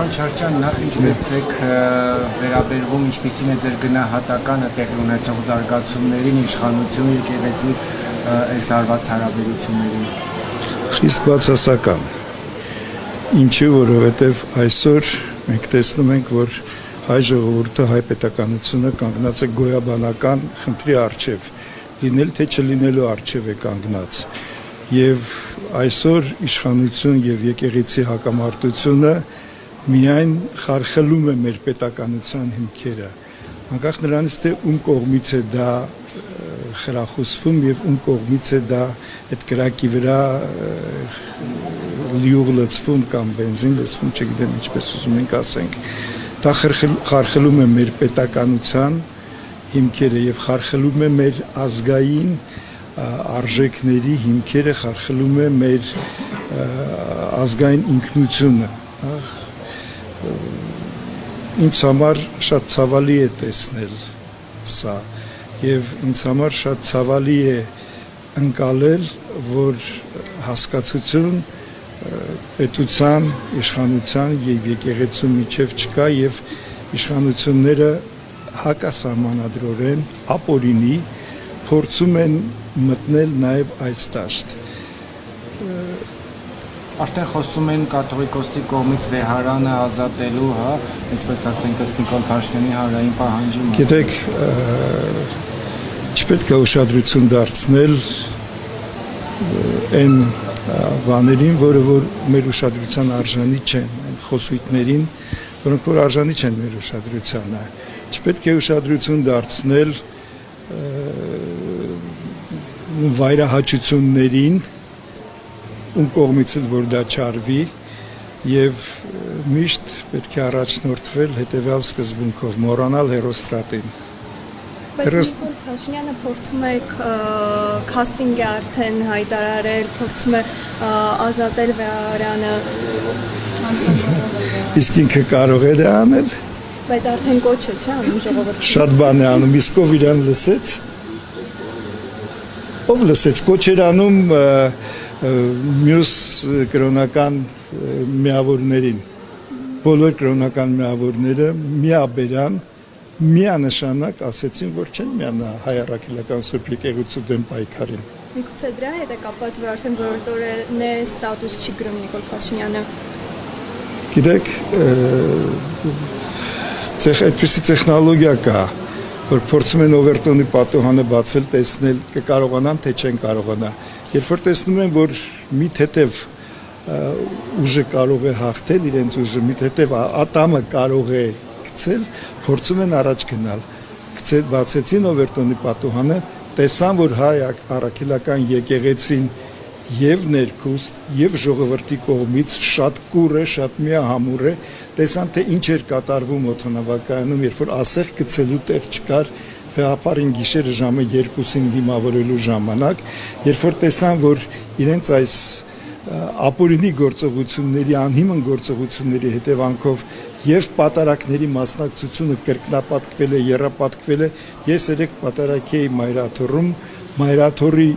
Պարոն Չարչյան, նախ ինչպես եք վերաբերվում, ինչպիսին է ձեր գնահատականը տեղի ունեցող զարգացումներին, իշխանություն եկեղեցի այս տարվա հարաբերություններին։ Խիստ բացասական։ Ինչի, որովհետև այսօր մենք տեսնում ենք, որ հայ ժողովուրդը, հայ պետականությունը կանգնած է գոյաբանական խնդրի առջև, լինել թե չլինելու առջև է կանգնած։ Եվ այսօր իշխանություն եւ եկեղեցի հակամարտությունը միայն խարխլում է մեր պետականության հիմքերը։ Անկախ նրանից, թե ում կողմից է դա խրախուսվում եւ ում կողմից է դա այդ կրակի վրա լիուղ լցվում կամ բենզին լցվում, չգիտեմ ինչպես ուզում ենք ասենք։ Դա խարխլում է մեր պետականության հիմքերը եւ խարխլում է մեր ազգային արժեքների հիմքերը, խարխլում է մեր ազգային ինքնությունը։ Ինձ համար շատ ցավալի է տեսնել սա եւ ինձ համար շատ ցավալի է ընկալել, որ հասկացություն պետության, իշխանության եւ եկեղեցու միջև չկա եւ իշխանությունները հակասահմանադրորեն ապօրինի փորձում են մտնել նաեւ այս դաշտ։ Արդեն խոսում են կաթողիկոսի կողմից վեհարանը ազատելու, այսպես ասենք, ըստ Նիկոլ Փաշինյանի հանրային պահանջի մասին։ Գիտեք, չպետք է ուշադրություն դարձնել այն բաներին, որը որ մեր ուշադրության արժանի չեն, այն խոսույթներին, որոնք որ արժանի չեն մեր ուշադրությանը։ Չպետք է ուշադրություն դարձնել վայրահաճություններին, ում կողմից էլ որ դա չարվի եւ միշտ պետք է առաջնորդվել հետեւյալ սկզբունքով՝ մոռանալ հերոստրատին։ Բայց Նիկոլ Փաշինյանը փորձում է քաստինգը արդեն հայտարարել, փորձում է ազատել վեհարանը։ Իսկ ինքը կարող է դա անել։ Բայց արդեն կոչ է, չէ՞, անում ժողովրդին։ Շատ բան է անում, իսկ ով իրան լսեց։ Ով լսեց, կոչ էր անում մյուս կրոնական միավորներին, բոլոր կրոնական միավորները միաբերան, միանշանակ ասեցին, որ չեն միանա հայ առաքելական Սուրբ եկեղեցու դեմ պայքարին։ Միգուցե դրա հետ է կապված, որ արդեն որոշորեն ստատուս չի գրում Նիկոլ Փաշինյանը։ Գիտեք, այդպիսի տեխնոլոգիա կա, որ փորձում են օվերտոնի պատոհանը բացել, տեսնել կկարողանան, թե չեն կարողանա։ Երբ որ տեսնում են, որ մի թեթև ուժը կարող է հաղթել իրենց ուժը, մի թեթև ատամը կարող է գցել, փորձում են առաջ գնալ։ Բացեցին օվերտոնի պատոհանը, տեսան, որ հայ առաքելական եկեղեցին եւ ներքուստ եւ ժողովրդի կողմից շատ կուր է, շատ միահամուռ է, տեսան թե ինչ էր կատարվում օդանավակայանում, երբ որ ասեղ գցելու տեղ չկար, վեհապարին գիշերը ժամը 2-ին դիմավորելու ժամանակ, երբ որ տեսան, որ իրենց այս ապօրինի գործողությունների, անհիմն գործողությունների հետևանքով եւ պատարակների մասնակցությունը կրկնապատկվել է, եռապատկվել է, ես երեք պատարակի էի Մայրաթոռում, Մայրաթոռի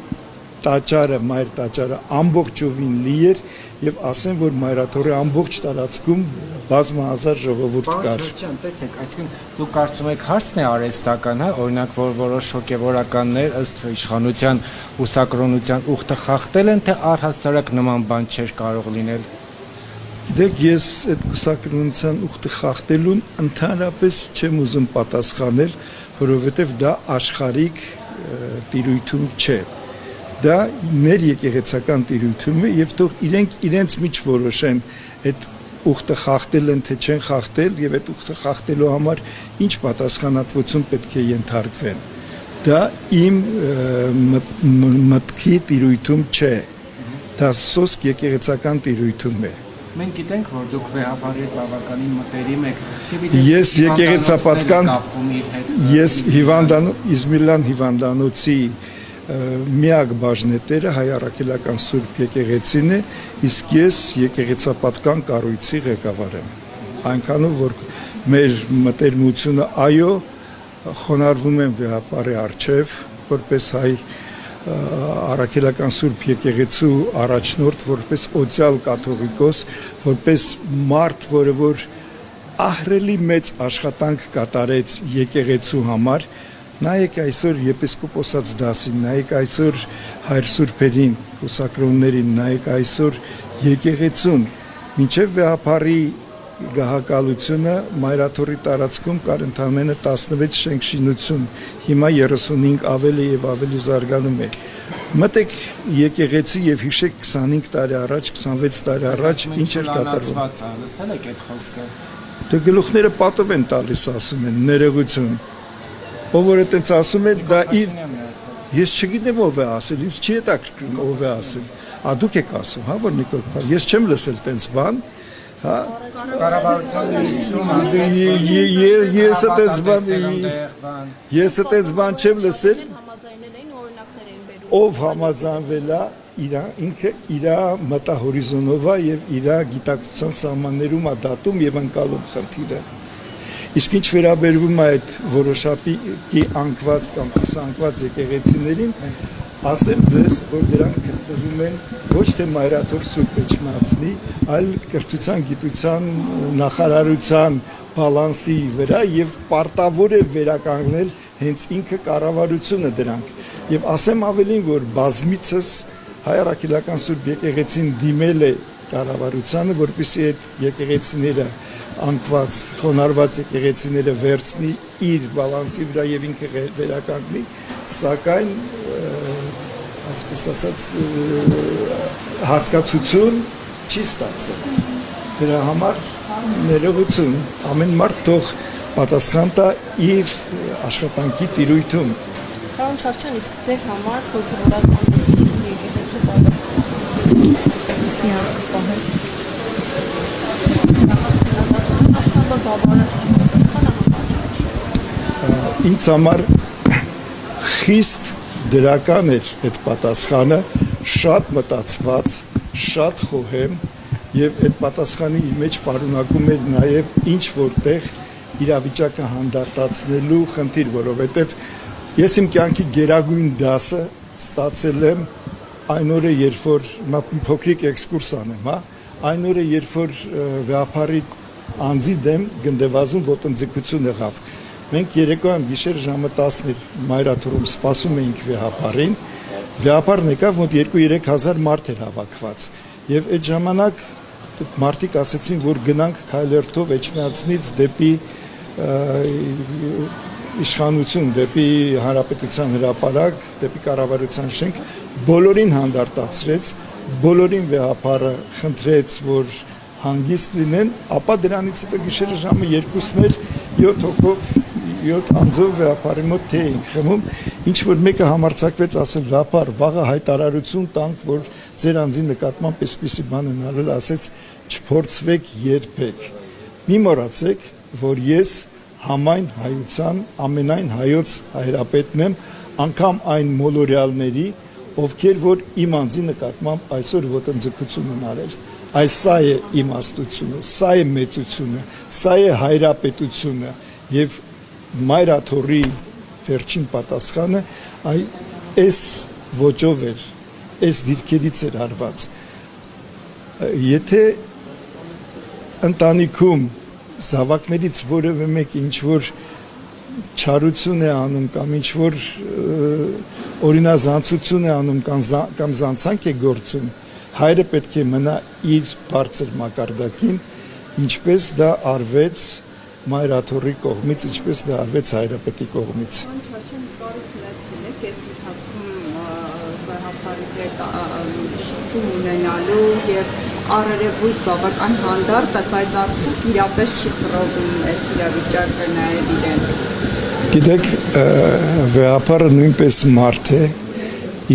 տաճարը, մայր տաճարը ամբողջովին լի էր եւ ասեմ, որ Մայրաթոռի ամբողջ տարածքում բազմահազար ժողովուրդ կար։ Տեսեք, այսինքն դուք կարծում եք հարցն է արհեստական, օրինակ, որ որոշ հոգեվորականներ ըստ իշխանության ուսակրոնության ուխտը խախտել են, թե առհասարակ նման բան չէր կարող լինել։ Գիտեք, ես այդ ուսակրոնության ուխտը խախտելուն ընդհանրապես չեմ ուզում պատասխանել, որովհետեւ դա աշխարհիկ տիրույթում չէ։ Դա մեր եկեղեցական տիրույթում է եւ թող իրենք իրենց միջ որոշեն այդ ուխտը խախտել են թե չեն խախտել եւ այդ ուխտը խախտելու համար ինչ պատասխանատվություն պետք է ենթարկվեն։ Դա իմ մտքի տիրույթում չէ։ Դա սոսկ եկեղեցական տիրույթում է։ Մենք գիտենք, որ դուք վեհապարի հետ բավականին մտերիմ եք։ Ես եկեղեցապատկան, ես Իզմիլյան հիվանդանոցի միակ բաժնետերը հայ առաքելական Սուրբ եկեղեցին է, իսկ ես եկեղեցապատկան կառույցի ղեկավար եմ։ Այնքանով որ մեր մտերմությունը այո խոնարհվում են վեհապարի առջև, որպես հայ առաքելական Սուրբ եկեղեցու առաջնորդ, որպես օծյալ կաթողիկոս, որպես մարդ, որը որ ահրելի մեծ աշխատանք կատարեց եկեղեցու համար, նայեք այսօր եպիսկոպոսած դասին, նայեք այսօր հայր սուրբերին, կուսակրոններին, նայեք այսօր եկեղեցուն, մինչև վեհապարի գահակալությունը մայրաթորի տարածքում կար ընդամենը 16 շենքշինություն, հիմա 35 ավելի եւ ավելի զարգանում է։ Մտեք եկեղեցի եւ հիշեք 25 տարի առաջ, 26 տարի առաջ ինչ էր կատարվում։ Լսել եք այդ խոսքը։ Դե գլուխները պատով են տալիս, ասում են, ներողություն։ Ով որ այդպես ասում է, դա ես չգիտեմ ով է ասել, ինձ չի հետաքրքրում ով է ասել։ Ա դուք եք ասում, հա, որ Նիկոլ, ես չեմ լսել տենց բան, հա։ Կառավարության ես այդպես բան չեմ լսել։ Համաձայնել էին օրինակներ էին բերում։ Ով համաձայնվել է ինքը իր մտահորիզոնով է եւ իր գիտակցության սահմաններում է դատում եւ անցալում խնդիրը։ Իսկ ինչ վերաբերվում է այդ որոշապի անկված կամ պիսանկված եկեղեցիներին, ասեմ ձեզ, որ դրանք գտնվում են ոչ թե Մայրաթոր Սուրբ Էջմիածնի, այլ կրթության գիտության նախարարության բալանսի վրա եւ պարտավոր է վերականգնել հենց ինքը կառավարությունը դրանք։ Եվ ասեմ ավելին, որ բազմիցս Հայ առաքելական Սուրբ եկեղեցին դիմել է կառավարությանը, որպեսզի այդ եկեղեցիները անկված, խոնարհված եկեղեցիները վերցնի իր բալանսի վրա եւ ինքը վերականգնի, սակայն այսպես ասած հասկացություն չի ստացել։ Դրա համար ներողություն, ամեն մարդ թող պատասխան տա իր աշխատանքի տիրույթում։ Պարոն Չավչյան, իսկ ձեր համար հոգևորական եկեղեցու պատասխան իսմիակ պահես։ Ինձ համար խիստ դրական էր այդ պատասխանը, շատ մտածված, շատ խոհեմ եւ այդ պատասխանի մեջ պարունակում էր նաեւ ինչ որտեղ իրավիճակը հանդարտացնելու խնդիր, որովհետեւ ես իմ կյանքի գերագույն դասը ստացել եմ այն օրը, երբ որ փոքրիկ էքսկուրս անեմ, հա, այն օրը, երբ որ վեհապարի անձի դեմ գնդեվազում ոտնձգություն եղավ։ Մենք երեկոյան գիշեր ժամը 10-ին Մայրաթորում սպասում էինք վեհապարին, վեհապարն եկավ, մոտ 2-3 հազար մարդ էր հավաքված։ Եվ այդ ժամանակ մարդիկ ասեցին, որ գնանք քայլերթով Էջմիածնից դեպի իշխանություն, դեպի հանրապետության հրապարակ, դեպի կառավարության շենք, բոլորին հանդարտացրեց, բոլորին վեհապարը խնդրեց, որ հանգիստ լինեն, ապա դրանից հետո գիշերը ժամը 2-ն էր 7 հոգով 7 անձով վեհապարի մոտ թե էինք խմում, ինչ որ մեկը համարձակվեց ասել վեհապար, վաղը հայտարարություն տանք, որ ձեր անձի նկատմամբ այսպիսի բան են արել, ասեց չփորձվեք երբեք։ Մի մոռացեք, որ ես համայն հայության ամենայն հայոց հայրապետն եմ, անգամ այն մոլորյալների, ովքեր որ իմ անձի նկատմամբ այսօր ոտնձգություն են արել։ Այս սա է իմաստությունը, սա է մեծությունը, սա է հայրապետությունը եւ Մայրաթորի վերջին պատասխանը այս ոճով էր, այս դիրքերից էր արված։ Եթե ընտանիքում զավակներից որևէ մեկը ինչ որ չարություն է անում կամ ինչ որ օրինազանցություն է անում կամ զանցանք է գործում, հայրը պետք է մնա իր բարձր մակարդակին, ինչպես դա արվեց Մայրաթորի կողմից, ինչպես դա արվեց հայրապետի կողմից։ Չարչյան իսկ արիք ունեցել եք այս ընթացքում վեհապարի շփում ունենալու եւ առերևույթ բավական հանդարտ, բայց արդյոք իրապես չի խռովում այս իրավիճակը նաեւ իրեն։ Գիտեք, վեհապարը նույնպես մարդ է,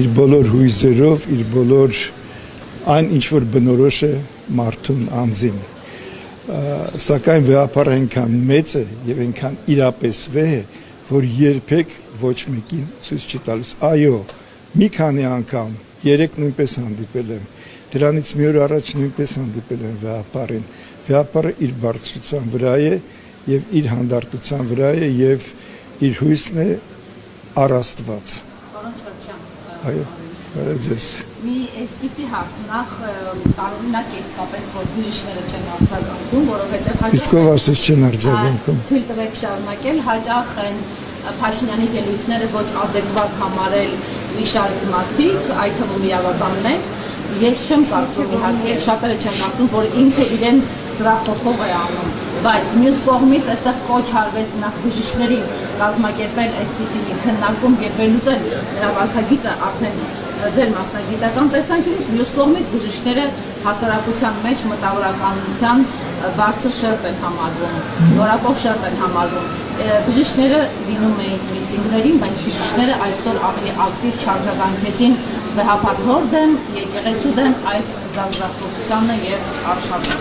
իր բոլոր հույզերով, իր բոլոր այն ինչ որ բնորոշ է մարդուն անձին։ Սակայն վեհապարը այնքան մեծ է եւ այնքան իրապես վեհ է, որ երբեք ոչ մեկին ցույց չի տալիս։ Այո, մի քանի անգամ, 3 նույնպես հանդիպել եմ։ Դրանից մի օր առաջ նույնպես հանդիպել եմ վեհապարին։ Վեհապարը իր բարձրության վրա է եւ իր հանդարտության վրա է եւ իր հույսն է առաստված։ Պարոն Չարչյան, այո, ձեզ։ մի այսպիսի հարց նախ տարօրինակ է իսկապես որ բժիշկները չեն արձագանքում, որովհետև Իսկ ով ասես չեն արձագանքում։ Թույլ տվեք շարունակել, հաճախ են Փաշինյանի ելույթները ոչ adekvat համարել մի շարք մարդիկ, այդ թվում իրավաբաններ։ Ես չեմ կարծում իհարկե, շատերը չեն կարծում, որ ինքը իրեն սրախոթող է անում, բայց մյուս կողմից այստեղ կոչ արվեց նախ բժիշկներին կազմակերպել այսպիսի մի քննարկում եւ վերլուծել նրա վարքագիծը արդեն ձեր մասնագիտական տեսանկյունից, մյուս կողմից բժիշկները հասարակության մեջ մտավորականության բարձր շերտ են համարվում, նորակով շերտ են համարվում։ Բժիշկները լինում էին միտինգներին, բայց բժիշկները այսօր ավելի ակտիվ չարձագանքեցին վեհապարհոր դեմ, եկեղեցու դեմ այս զազրախոսությանը եւ արշավին։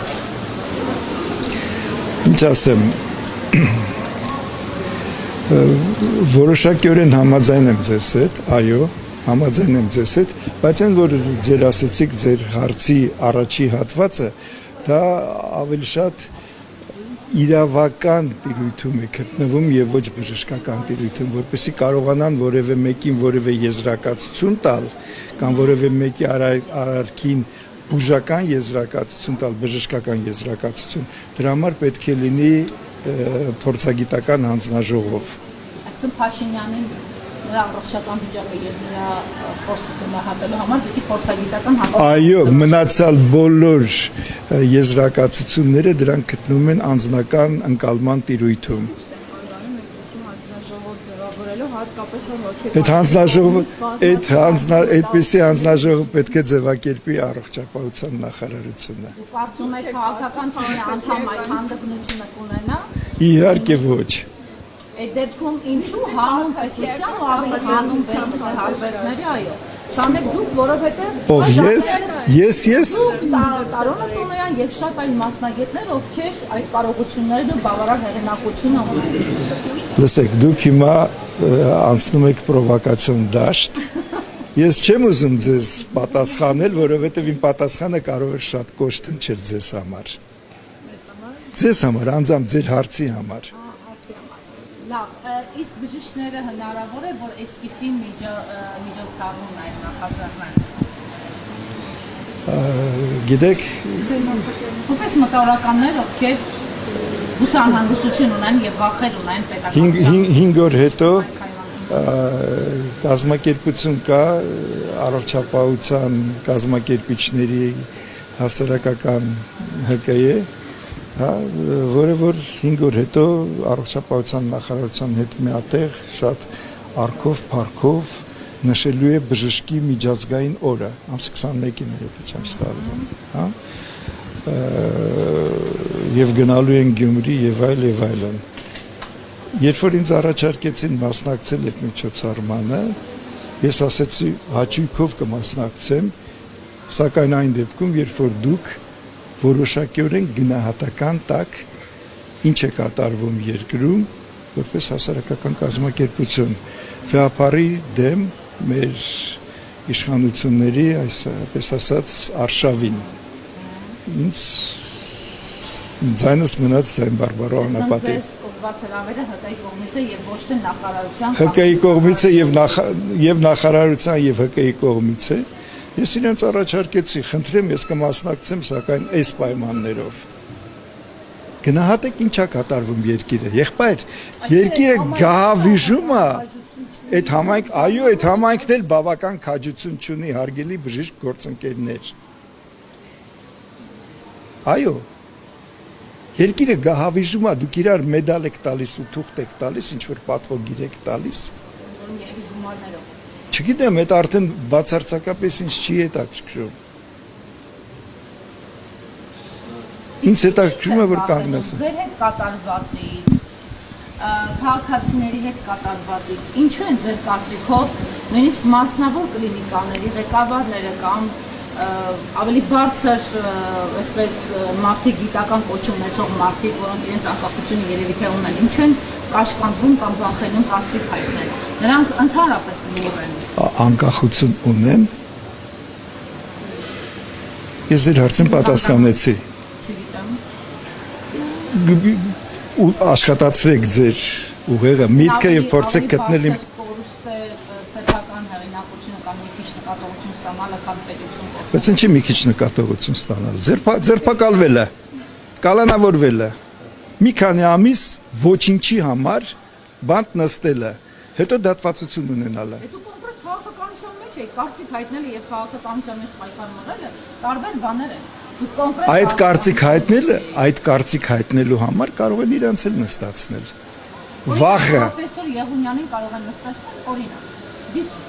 Ինչ ասեմ, որոշակիորեն համաձայն եմ ձեզ հետ, այո, համաձայն եմ ձեզ հետ, բայց այն որ ձեր ասեցիք ձեր հարցի առաջի հատվածը, դա ավելի շատ իրավական տիրույթում է գտնվում եւ ոչ բժշկական տիրույթում, որպեսզի կարողանան որևէ մեկին որևէ եզրակացություն տալ կամ որևէ մեկի արարքին բուժական եզրակացություն տալ, բժշկական եզրակացություն, դրա համար պետք է լինի փորձագիտական հանձնաժողով։ Այսինքն Փաշինյանին նրա առողջական վիճակը եւ նրա խոսքը գնահատելու համար պիտի փորձագիտական Այո, մնացյալ բոլոր եզրակացությունները դրանք գտնվում են անձնական ընկալման տիրույթում։ Այդպիսի հանձնաժողով պետք է ձևակերպի առողջապահության նախարարությունը։ Դու կարծում եք քաղաքական թիմի անդամ այդ հանդգնությունը կունենա։ Իհարկե ոչ։ Այդ դեպքում ինչու հանուն պետության ու ավելի հանուն հարաբերների, այո։ Չանեք դուք, որովհետև Ով ես Տարոնը Սոնոյան եւ շատ այլ մասնագետներ, ովքեր այդ կարողություններն ու բավարար հեղինակությունը ունեն։ Լսեք, դուք հիմա անցնում եք պրովոկացիոն դաշտ։ Ես չեմ ուզում ձեզ պատասխանել, որովհետև իմ պատասխանը կարող է շատ կոշտ հնչել ձեզ համար։ Ձեզ համար, անձամբ ձեր հարցի համար։ Լավ, իսկ բժիշկները հնարավոր է, որ այսպիսի միջոցառում այն նախաձեռնեն։ Գիտեք, որպես մտավորականներ, ովքեր հուսահանգստություն ունեն եւ վախեր ունեն պետական 5 օր հետո կազմակերպություն կա առողջապահության կազմակերպիչների հասարակական ՀԿԵ, որը որ 5 օր հետո առողջապահության նախարարության հետ միատեղ շատ արքով, փառքով նշելու է բժշկի միջազգային օրը, ամսի 21-ին է, եթե չեմ սխալվում, հա? Եվ գնալու են Գյումրի եւ այլն։ Երբ որ ինձ առաջարկեցին մասնակցել այդ միջոցառմանը, ես ասեցի հաճույքով կմասնակցեմ, սակայն այն դեպքում, երբ որ դուք որոշակիորեն գնահատական տակ ինչ է կատարվում երկրում, որպես հասարակական կազմակերպություն, վեհապարի դեմ մեր իշխանությունների, այսպես ասած, արշավին։ Ինձ ձայնս մնաց ձայն բարբարո անապատի։ Ձեզ ուղղված հրավերը ՀԿ-ի կողմից է եւ ոչ թե նախարարության։ ՀԿ-ի կողմից է եւ նախարարության եւ ՀԿ-ի կողմից է։ Ես իրենց առաջարկեցի, խնդրեմ, ես կմասնակցեմ, սակայն այս պայմաններով։ Գնահատեք ինչա կատարվում երկիրը։ Եղբայր, երկիրը գահավիժում է։ Այդ համայնք, այո, այդ համայնքն էլ բավական քաջություն չունի, հարգելի բժիշկ գործընկերներ։ Այո։ Երկիրը գահավիժում է, դուք իրար մեդալ եք տալիս ու թուղթ եք տալիս, ինչ որ պատվոգիր եք տալիս։ Երևի գումարներով։ Չգիտեմ, այդ արդեն բացարձակապես ինձ չի հետաքրքրում։ Ինձ հետաքրքրում է, որ կանգնած Ձեր հետ կատարվածից, քաղաքացիների հետ կատարվածից, ինչու են ձեր կարծիքով նույնիսկ մասնավոր կլինիկաների ղեկավարները կամ ավելի բարձր, այսպես մարդիկ գիտական կոչում ունեցող մարդիկ, որոնք իրենց անկախությունը երևի թե ունեն, ինչու են կաշկանդվում կամ վախենում կարծիք հայտնել։ Նրանք ընդհանրապես լուր են։ Անկախություն ունեն։ Ես ձեր հարցին պատասխանեցի։ Չգիտեմ։ Աշխատացրեք ձեր ուղեղը, միտքը եւ փորձեք գտնել իմ կորուստ է սեփական հեղինակությունը կամ մի քիչ նկատողություն ստանալը քաղաքական պետություն կոչել։ Բայց ինչի մի քիչ նկատողություն ստանալ։ Ձերբակալվել է, կալանավորվել է։ Մի քանի ամիս ոչինչի համար բանտ նստել է, հետո դատվածություն ունենալ է։ Դու կոնկրետ քաղաքականության մեջ եք, կարծիք հայտնելը եւ քաղաքականության մեջ պայքար մղելը տարբեր բաներ են։ Դու կոնկրետ այդ կարծիք հայտնելու համար կարող են իրանց էլ նստացնել։ Վախը պրոֆեսոր Եղունյանին կարող են նստացնել, օրինակ։ Դից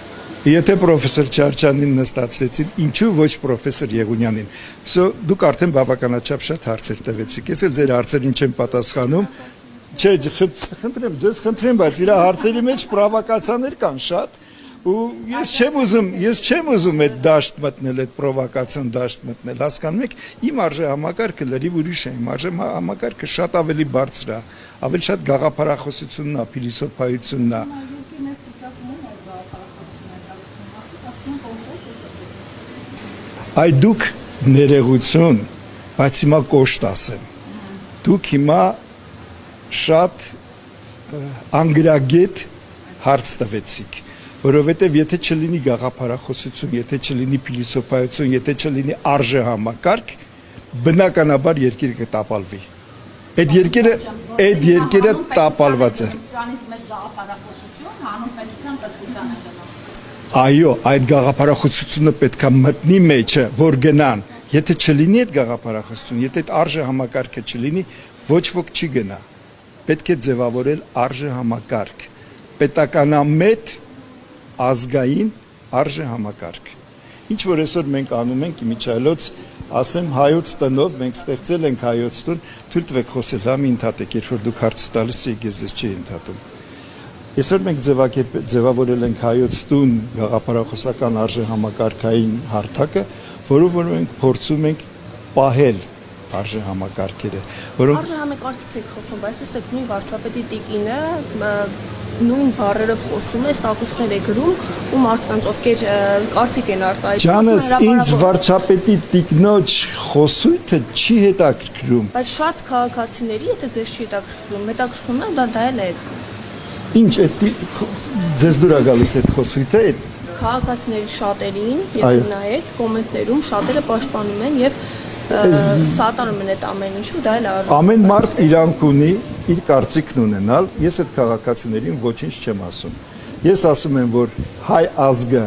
Եթե պրոֆեսոր Չարչյանին նստացրեցին, ինչու ոչ պրոֆեսոր Եղունյանին։ Սո դուք արդեն բավականաչափ շատ հարցեր տվեցիք։ Ես էլ ձեր հարցերին չեմ պատասխանում։ Չէ, խնդրեմ, ձեզ խնդրեմ, բայց իր հարցերի մեջ պրովոկացիաներ կան շատ, ու ես չեմ ուզում այդ դաշտ մտնել, այդ պրովոկացիոն դաշտ մտնել, հասկանում եք, իմ արժե համակարգը լրիվ ուրիշ է, իմ արժե համակարգը շատ ավելի բարձր է, ավելի շատ գաղափարախոսությունն է, փիլիսոփայությունն է։ Այ դուք ներեգություն, բայց հիմա կոշտ ասեմ։ Դուք հիմա շատ անգրագետ հարց տվեցիք, որովհետև եթե չլինի գաղափարախոսություն, եթե չլինի փիլիսոփայություն, եթե չլինի արժե համակարգ, բնականաբար երկիրը կտապալվի։ Այդ երկիրը տապալված է։ Սրանից մեծ գաղափարախոսություն հանուն պետության պետության է գնում։ Այո, այդ գաղափարախոսությունը պետք է մտնի մեջը, որ գնան։ Եթե չլինի այդ գաղափարախոսություն, եթե այդ արժե համակարգը չլինի, ոչ ոք չի գնա։ Պետք է ձևավորել արժե համակարգ, պետականամետ ազգային արժե համակարգ։ Ինչ որ այսօր մենք անում ենք, իմիջայլոց, ասեմ հայոց տնով, մենք ստեղծել ենք հայոց տուն, թույլ տվեք խոսել, հա մի ընդհատեք, երբ որ դուք հարց տալիս եք, ես ձեզ չի ընդհատում։ Այսօր մենք ձևավորել ենք հայոց տուն գաղափարախոսական արժե համակարգային հարթակը, որով որ մենք փորձում ենք պահել արժե համակարգերը, որոնք Արժե համակարգից եք խոսում, բայց տեսեք նույն վարչապետի տիկինը նույն բառերով խոսում է, ստատուսներ է գրում ու մարդկանց ովքեր կարծիք են արտահայտում։ Ջանս, ինձ վարչապետի տիկնոջ խոսույթը չի հետաքրքրում։ Բայց շատ քաղաքացիների, եթե ձեզ չի հետաքրքրում, դա էլ է։ Ինչ այդ ձեզ դուր է գալիս այդ խոսույթը, այդ Քաղաքացիների շատերին, եթե նայեք, կոմենտներում շատերը պաշտպանում են եւ սատարում են այդ ամեն ինչը, դա էլ արժե։ ամեն մարդ իրանք ունի իր կարծիքն ունենալ, ես այդ քաղաքացիներին ոչինչ չեմ ասում։ Ես ասում եմ, որ հայ ազգը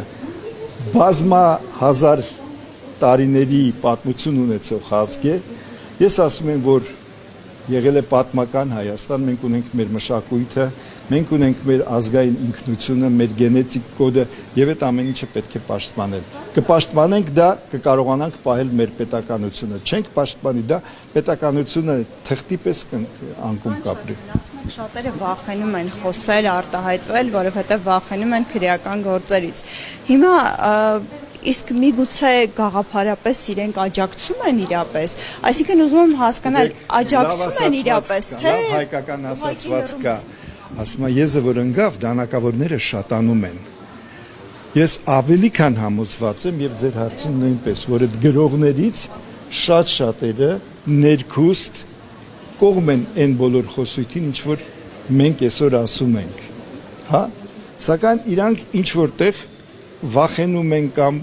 բազմա հազար տարիների պատմություն ունեցող ազգ է։ Ես ասում եմ, որ եղել է պատմական Հայաստան, մենք ունենք մեր մշակույթը, մենք ունենք մեր ազգային ինքնությունը, մեր գենետիկ կոդը եւ այդ ամեն ինչը պետք է պաշտպանել։ Կպաշտպանենք դա, կկարողանանք պահել մեր պետականությունը։ Չենք պաշտպանի դա, պետականությունը թղթի պես անկում կապրի։ Շատերը վախենում են խոսել, արտահայտվել, որովհետև վախենում են քրեական գործերից։ Հիմա իսկ միգուցե գաղափարապես իրենք աջակցում են իրապես, այսինքն ուզում եմ հասկանալ, աջակցում են իրապես, թե հայկական ասացված կա, ասում եմ եզը որ ընկավ, դանակավորները շատանում են։ Ես ավելի քան համոզված եմ եւ ձեր հարցին նույնպես, որ այդ գրողներից շատ շատերը ներքուստ կողմ են այն բոլոր խոսույթին, ինչ որ մենք այսօր ասում ենք, հա, սակայն իրանք ինչ որտեղ վախենում են կամ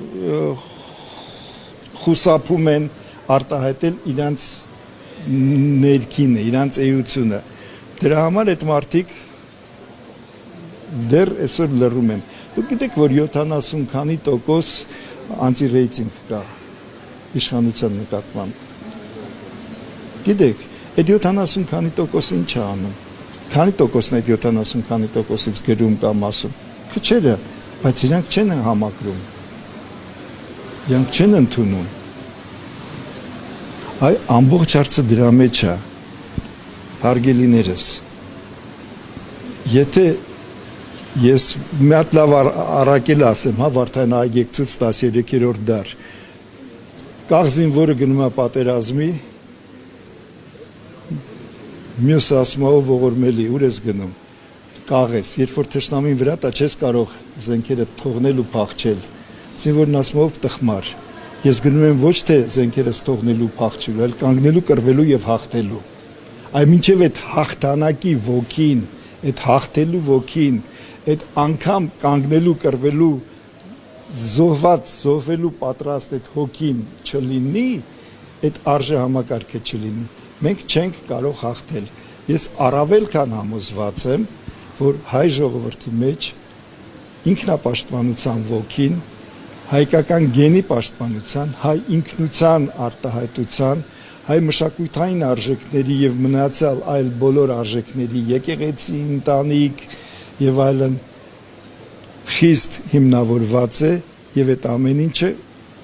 խուսափում են արտահայտել իրանց ներքինը, իրանց էությունը։ Դրա համար այդ մարդիկ դեռ այսօր լռում են։ Դուք գիտեք, որ 70 քանի տոկոս անտի-ռեյտինգ կա իշխանության նկատմամբ։ Գիտեք, այդ 70 քանի տոկոսը ինչ է անում։ Քանի տոկոսն այդ 70 քանի տոկոսից գրում կամ ասում։ Քչերը, բայց իրանք չեն համակրում։ Իրանք չեն ընդունում։ Այ ամբողջ հարցը դրա մեջ է։ Հարգելիներս, եթե ես մի հատ լավ առակել ասեմ, հա, Վարդան այգեկցուց 13-րդ դար, կաղզին, որը գնում է պատերազմի, մյուս ասում է ողորմելի, ուր ես գնում, կաղես, երբ որ թշնամին վրա տա չես կարող զենքերը թողնել ու փախչել, ասին որն ասում ով տխմար, ես գնում եմ ոչ թե զենքերս թողնելու փախչելու, այլ կանգնելու, կռվելու եւ հաղթելու, այ մինչեւ այդ հաղթանակի ոգին, այդ հաղթելու ոգին, այդ անգամ կանգնելու, կռվելու զոհվելու պատրաստ այդ հոգին չլինի, այդ արժե համակարգը չլինի, մենք չենք կարող հաղթել։ Ես առավել քան համոզված եմ, որ հայ ժողովրդի մեջ ինքնապաշտպանության ոգին, հայկական գենի պաշտպանության, հայ ինքնության արտահայտության, հայ մշակութային արժեքների եւ մնացյալ այլ բոլոր արժեքների եկեղեցի, ընտանիք եւ այլն խիստ հիմնավորված է եւ այդ ամեն ինչը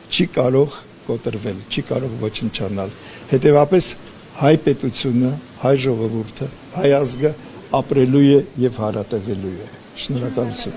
չի կարող կոտրվել, չի կարող ոչնչանալ։ Հետևաբար հայ պետությունը, հայ ժողովուրդը, հայ ազգը ապրելու է եւ հարատևելու է։ Շնորհակալություն։